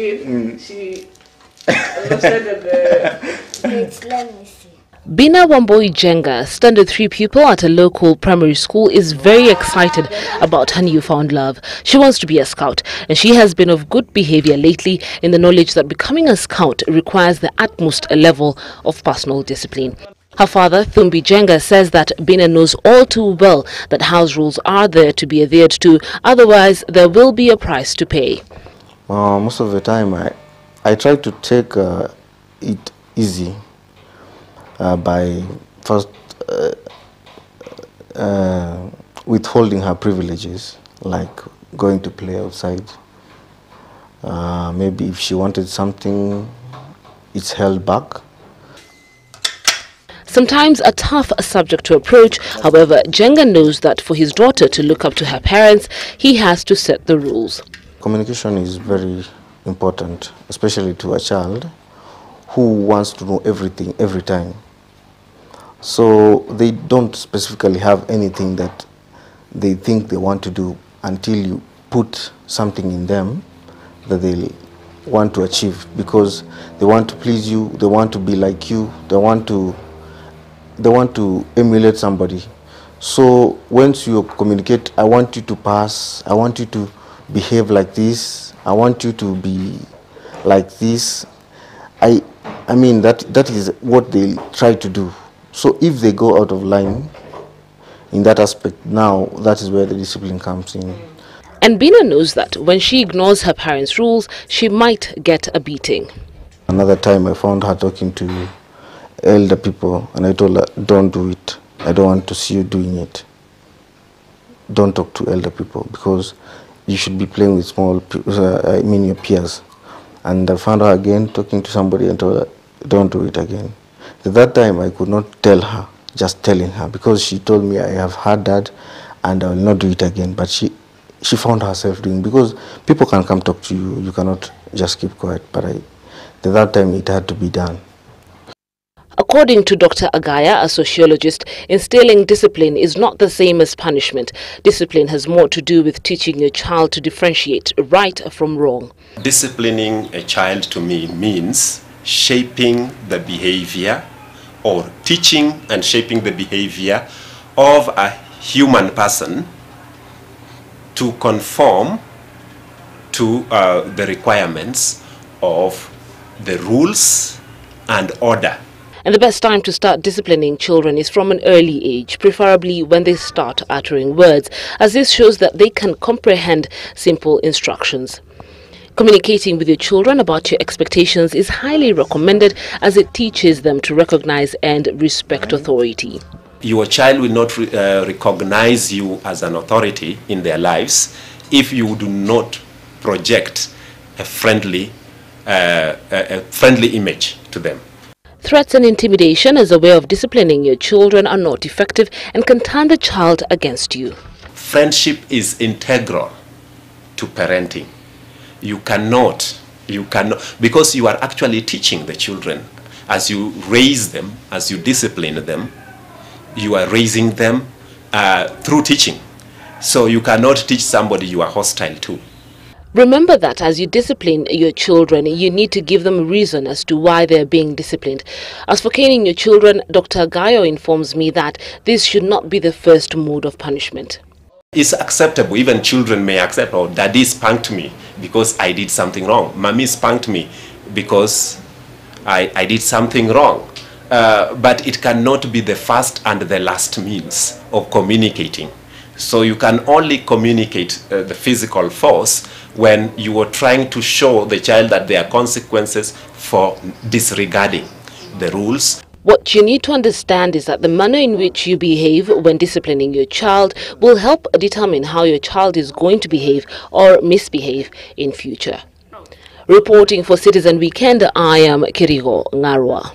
did. She said that Wait, let me see. Bina Wamboi Jenga, standard 3 pupil at a local primary school, is very excited about her newfound love. She wants to be a scout, and she has been of good behavior lately in the knowledge that becoming a scout requires the utmost level of personal discipline. Her father, Thumbi Jenga, says that Bina knows all too well that house rules are there to be adhered to, otherwise there will be a price to pay. Most of the time I try to take it easy. By first withholding her privileges, like going to play outside. Maybe if she wanted something, it's held back. Sometimes a tough subject to approach. However, Jenga knows that for his daughter to look up to her parents, he has to set the rules. Communication is very important, especially to a child who wants to know everything every time. So they don't specifically have anything that they think they want to do until you put something in them that they want to achieve, because they want to please you, they want to be like you, they want to emulate somebody. So once you communicate, I want you to pass, I want you to behave like this, I want you to be like this. I mean that is what they try to do. So if they go out of line in that aspect, now that is where the discipline comes in. And Bina knows that when she ignores her parents' rules, she might get a beating. Another time I found her talking to elder people, and I told her, don't do it. I don't want to see you doing it. Don't talk to elder people, because you should be playing with small people, your peers. And I found her again talking to somebody and told her, don't do it again. At that time, I could not tell her, just telling her, because she told me, I have heard that and I will not do it again. But she found herself doing, because people can come talk to you, you cannot just keep quiet. But at that time, it had to be done. According to Dr. Agaya, a sociologist, instilling discipline is not the same as punishment. Discipline has more to do with teaching your child to differentiate right from wrong. Disciplining a child to me means shaping the behavior, or teaching and shaping the behavior of a human person to conform to the requirements of the rules and order. And the best time to start disciplining children is from an early age, preferably when they start uttering words, as this shows that they can comprehend simple instructions. Communicating with your children about your expectations is highly recommended, as it teaches them to recognize and respect authority. Your child will not recognize you as an authority in their lives if you do not project a friendly image to them. Threats and intimidation as a way of disciplining your children are not effective and can turn the child against you. Friendship is integral to parenting. You cannot, because you are actually teaching the children. As you raise them, as you discipline them, you are raising them through teaching. So you cannot teach somebody you are hostile to. Remember that as you discipline your children, you need to give them a reason as to why they are being disciplined. As for caning your children, Dr. Gayo informs me that this should not be the first mode of punishment. It's acceptable. Even children may accept, oh, daddy spanked me because I did something wrong. Mommy spanked me because I did something wrong. But it cannot be the first and the last means of communicating. So you can only communicate the physical force when you are trying to show the child that there are consequences for disregarding the rules. What you need to understand is that the manner in which you behave when disciplining your child will help determine how your child is going to behave or misbehave in future. Reporting for Citizen Weekend, I am Kirigo Ngarwa.